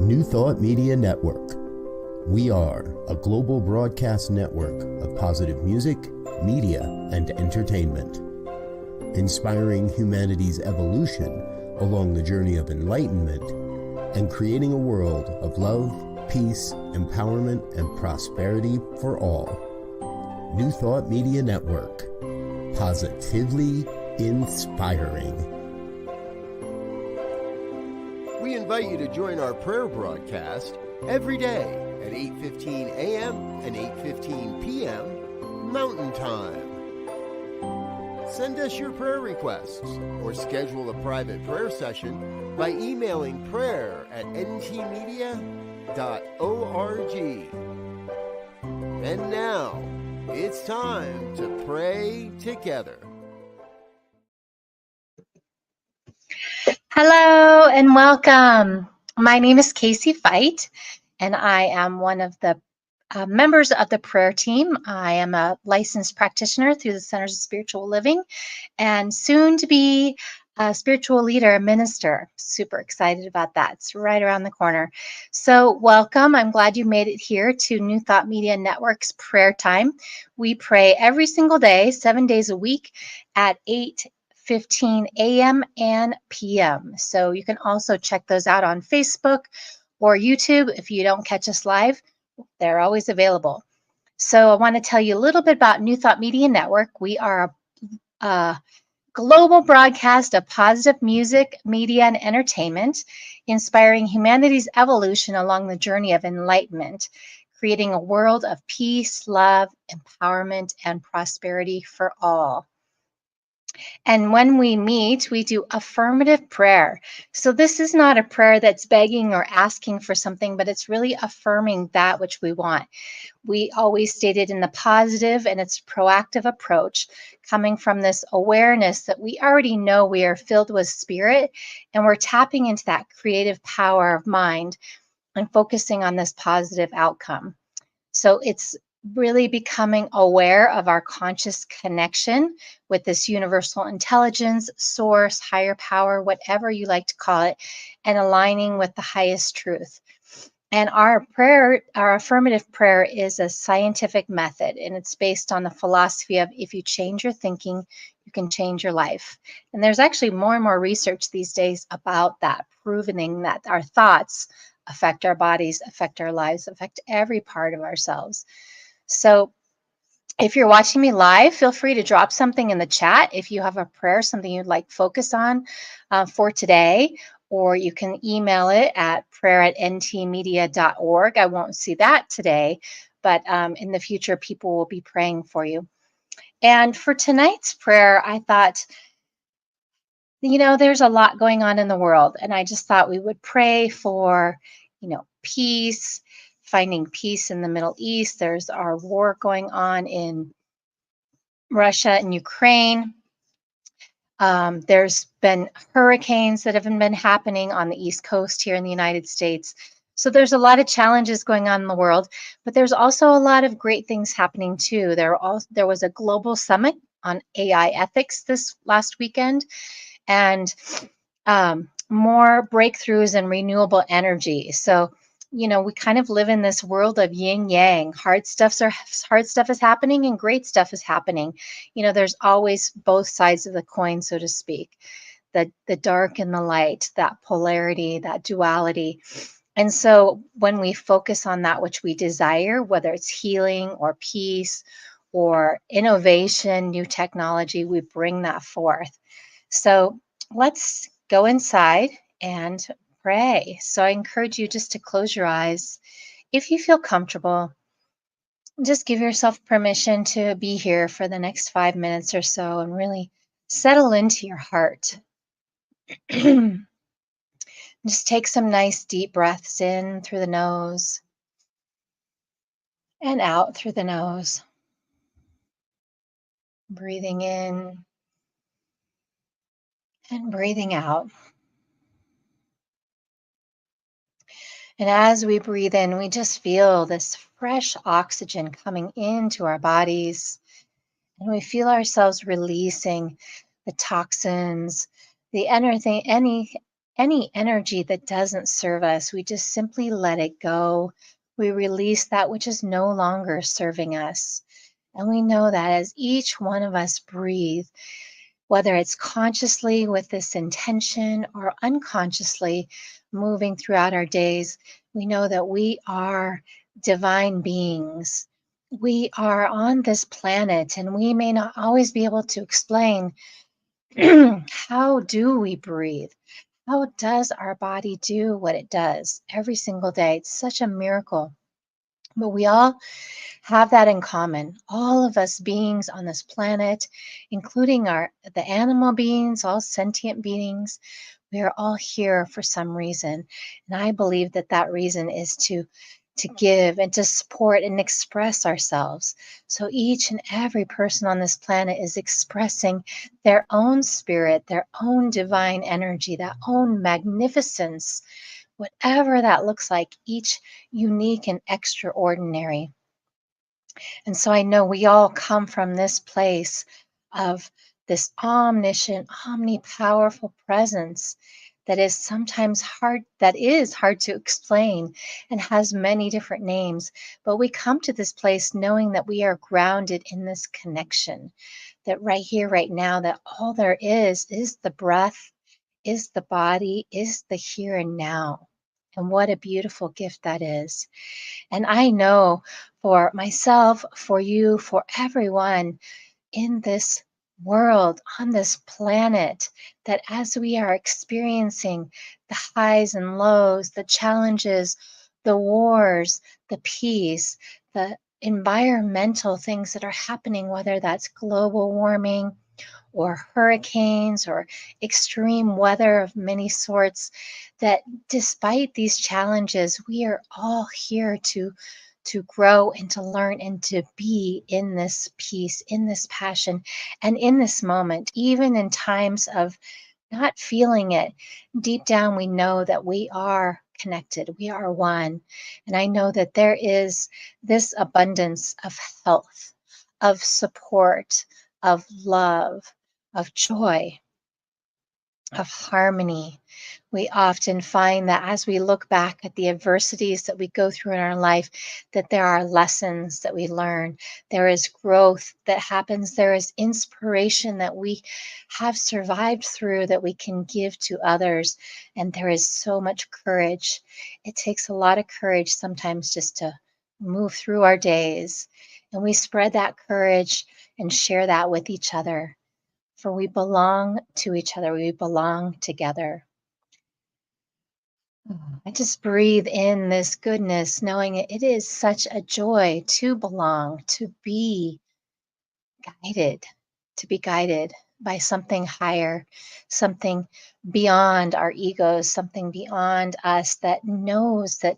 New Thought Media Network. We are a global broadcast network of positive music, media, and entertainment, inspiring humanity's evolution along the journey of enlightenment and creating a world of love, peace, empowerment, and prosperity for all. New Thought Media Network. Positively inspiring. We invite you to join our prayer broadcast every day at 8:15 a.m. and 8:15 p.m. Mountain Time. Send us your prayer requests or schedule a private prayer session by emailing prayer@ntmedia.org. And now, it's time to pray together. Hello and welcome. My name is Casey Feicht, and I am one of the members of the prayer team. I am a licensed practitioner through the Centers of Spiritual Living and soon to be a spiritual leader, a minister. Super excited about that. It's right around the corner. So welcome. I'm glad you made it here to New Thought Media Network's prayer time. We pray every single day, 7 days a week at 8:15 a.m. and p.m. So you can also check those out on Facebook or YouTube. If you don't catch us live, they're always available. So I want to tell you a little bit about New Thought Media Network. We are a global broadcast of positive music, media, and entertainment, inspiring humanity's evolution along the journey of enlightenment, creating a world of peace, love, empowerment, and prosperity for all. And when we meet, we do affirmative prayer. So this is not a prayer that's begging or asking for something, but it's really affirming that which we want. We always state it in the positive, and it's a proactive approach coming from this awareness that we already know we are filled with spirit, and we're tapping into that creative power of mind and focusing on this positive outcome. So it's really becoming aware of our conscious connection with this universal intelligence, source, higher power, whatever you like to call it, and aligning with the highest truth. And our prayer, our affirmative prayer, is a scientific method, and it's based on the philosophy of if you change your thinking, you can change your life. And there's actually more and more research these days about that, proving that our thoughts affect our bodies, affect our lives, affect every part of ourselves. So if you're watching me live, feel free to drop something in the chat if you have a prayer, something you'd like focus on for today, or you can email it at prayer@ntmedia.org. I won't see that today, but in the future, people will be praying for you. And for tonight's prayer, I thought, there's a lot going on in the world, and I just thought we would pray for, peace, finding peace in the Middle East. There's our war going on in Russia and Ukraine. There's been hurricanes that have been happening on the East Coast here in the United States. So there's a lot of challenges going on in the world, but there's also a lot of great things happening too. There was a global summit on AI ethics this last weekend, and more breakthroughs in renewable energy. So we kind of live in this world of yin yang. Hard stuff is happening and great stuff is happening. There's always both sides of the coin, so to speak. The dark and the light, that polarity, that duality. And so when we focus on that which we desire, whether it's healing or peace or innovation, new technology, we bring that forth. So let's go inside and pray. So I encourage you just to close your eyes. If you feel comfortable, just give yourself permission to be here for the next 5 minutes or so and really settle into your heart. Just take some nice deep breaths in through the nose and out through the nose. Breathing in and breathing out. And as we breathe in, we just feel this fresh oxygen coming into our bodies. And we feel ourselves releasing the toxins, any any energy that doesn't serve us, we just simply let it go. We release that which is no longer serving us. And we know that as each one of us breathe, whether it's consciously with this intention or unconsciously moving throughout our days, we know that we are divine beings. We are on this planet, and we may not always be able to explain how do we breathe? How does our body do what it does every single day? It's such a miracle. But we all have that in common. All of us beings on this planet, including the animal beings, all sentient beings, we are all here for some reason. And I believe that that reason is to give and to support and express ourselves. So each and every person on this planet is expressing their own spirit, their own divine energy, their own magnificence, whatever that looks like, each unique and extraordinary. And so I know we all come from this place of this omniscient, omnipowerful presence that is sometimes hard, that is hard to explain and has many different names. But we come to this place knowing that we are grounded in this connection, that right here, right now, that all there is the breath, is the body, is the here and now. And what a beautiful gift that is. And I know for myself, for you, for everyone in this world, on this planet, that as we are experiencing the highs and lows, the challenges, the wars, the peace, the environmental things that are happening, whether that's global warming or hurricanes or extreme weather of many sorts, that despite these challenges, we are all here to grow and to learn and to be in this peace, in this passion, and in this moment, even in times of not feeling it. Deep down, we know that we are connected, we are one. And I know that there is this abundance of health, of support, of love, of joy, of harmony. We often find that as we look back at the adversities that we go through in our life, that there are lessons that we learn. There is growth that happens. There is inspiration that we have survived through that we can give to others. And there is so much courage. It takes a lot of courage sometimes just to move through our days. And we spread that courage and share that with each other. For we belong to each other. We belong together. I just breathe in this goodness, knowing it is such a joy to belong, guided, to be guided by something higher, something beyond our egos, something beyond us that knows that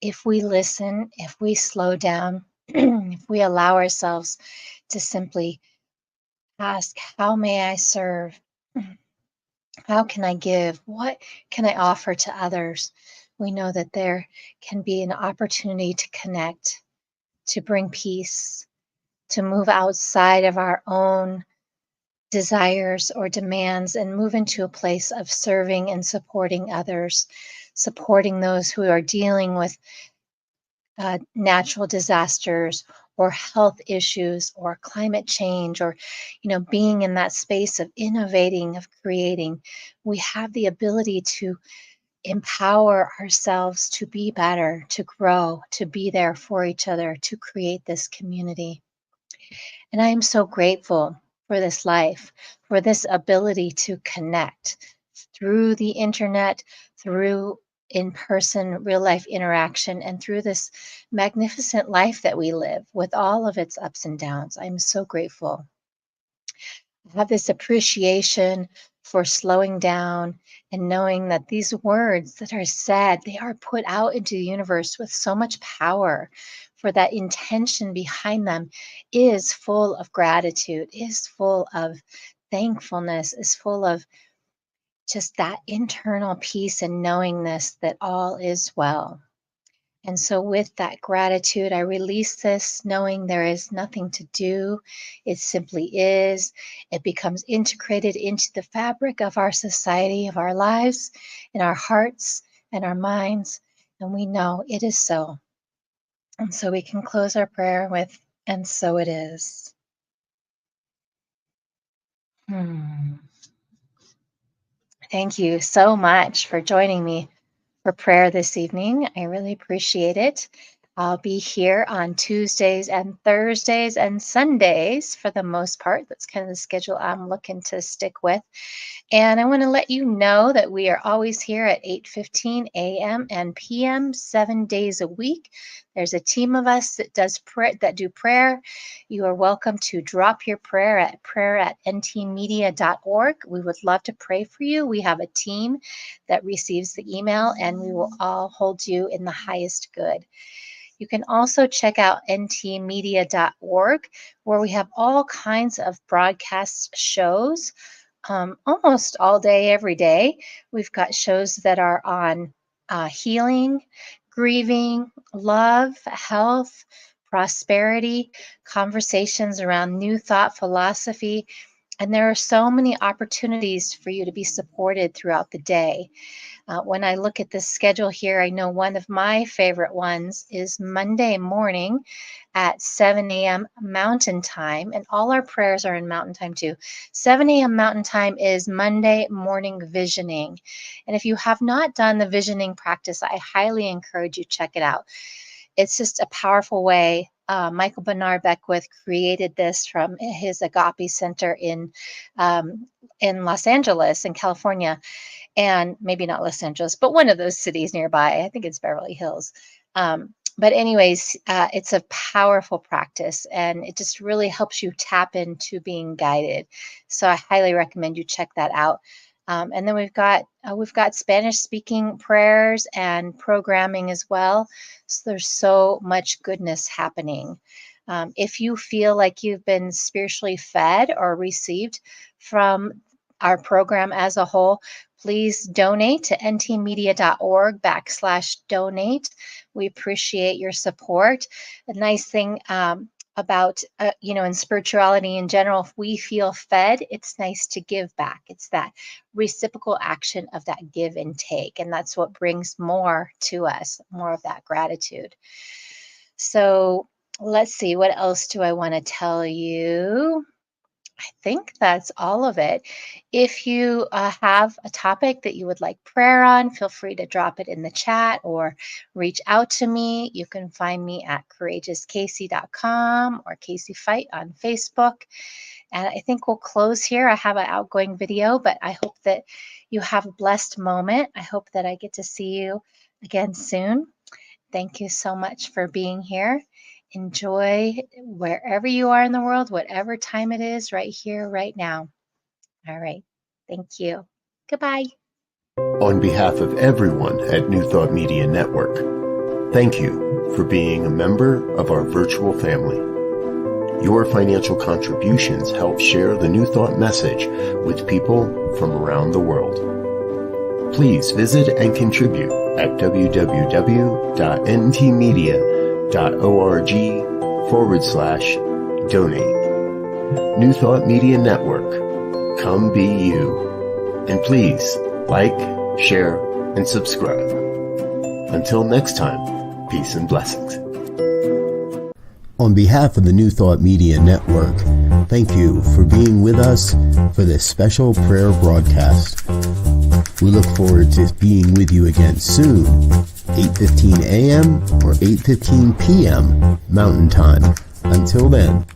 if we listen, if we slow down, if we allow ourselves to simply ask, how may I serve? How can I give? What can I offer to others? We know that there can be an opportunity to connect, to bring peace, to move outside of our own desires or demands and move into a place of serving and supporting others, supporting those who are dealing with natural disasters or health issues or climate change, or being in that space of innovating, of creating. We have the ability to empower ourselves to be better, to grow, to be there for each other, to create this community. And I am so grateful for this life, for this ability to connect through the internet, through in-person real life interaction, and through this magnificent life that we live with all of its ups and downs. I'm so grateful. I have this appreciation for slowing down and knowing that these words that are said, they are put out into the universe with so much power, for that intention behind them is full of gratitude, is full of thankfulness, is full of just that internal peace and knowingness that all is well. And so with that gratitude, I release this knowing there is nothing to do. It simply is. It becomes integrated into the fabric of our society, of our lives, in our hearts and our minds. And we know it is so. And so we can close our prayer with, and so it is. Thank you so much for joining me for prayer this evening. I really appreciate it. I'll be here on Tuesdays and Thursdays and Sundays for the most part. That's kind of the schedule I'm looking to stick with. And I want to let you know that we are always here at 8:15 a.m. and p.m. 7 days a week. There's a team of us that do prayer. You are welcome to drop your prayer at prayer@ntmedia.org. We would love to pray for you. We have a team that receives the email, and we will all hold you in the highest good. You can also check out ntmedia.org, where we have all kinds of broadcast shows almost all day, every day. We've got shows that are on healing, grieving, love, health, prosperity, conversations around new thought philosophy. And there are so many opportunities for you to be supported throughout the day. When I look at the schedule here, I know one of my favorite ones is Monday morning at 7 a.m. Mountain Time, and all our prayers are in Mountain Time too. 7 a.m. Mountain Time is Monday morning visioning. And if you have not done the visioning practice, I highly encourage you check it out. It's just a powerful way. Michael Bernard Beckwith created this from his Agape Center in Los Angeles, in California. And maybe not Los Angeles, but one of those cities nearby. I think it's Beverly Hills. But anyways, it's a powerful practice, and it just really helps you tap into being guided. So I highly recommend you check that out. And then we've got Spanish-speaking prayers and programming as well. So there's so much goodness happening. If you feel like you've been spiritually fed or received from our program as a whole, please donate to ntmedia.org/donate. We appreciate your support. A nice thing about, in spirituality in general, if we feel fed, it's nice to give back. It's that reciprocal action of that give and take. And that's what brings more to us, more of that gratitude. So let's see, what else do I want to tell you? I think that's all of it. If you have a topic that you would like prayer on, feel free to drop it in the chat or reach out to me. You can find me at courageouscasey.com or Casey Feicht on Facebook. And I think we'll close here. I have an outgoing video, but I hope that you have a blessed moment. I hope that I get to see you again soon. Thank you so much for being here. Enjoy wherever you are in the world, whatever time it is, right here, right now. All right. Thank you. Goodbye. On behalf of everyone at New Thought Media Network, thank you for being a member of our virtual family. Your financial contributions help share the New Thought message with people from around the world. Please visit and contribute at www.ntmedia.org/donate. New Thought Media Network. Come be you. And please like, share, and subscribe. Until next time, peace and blessings. On behalf of the New Thought Media Network, thank you for being with us for this special prayer broadcast. We look forward to being with you again soon, 8:15 a.m. or 8:15 p.m. Mountain Time. Until then.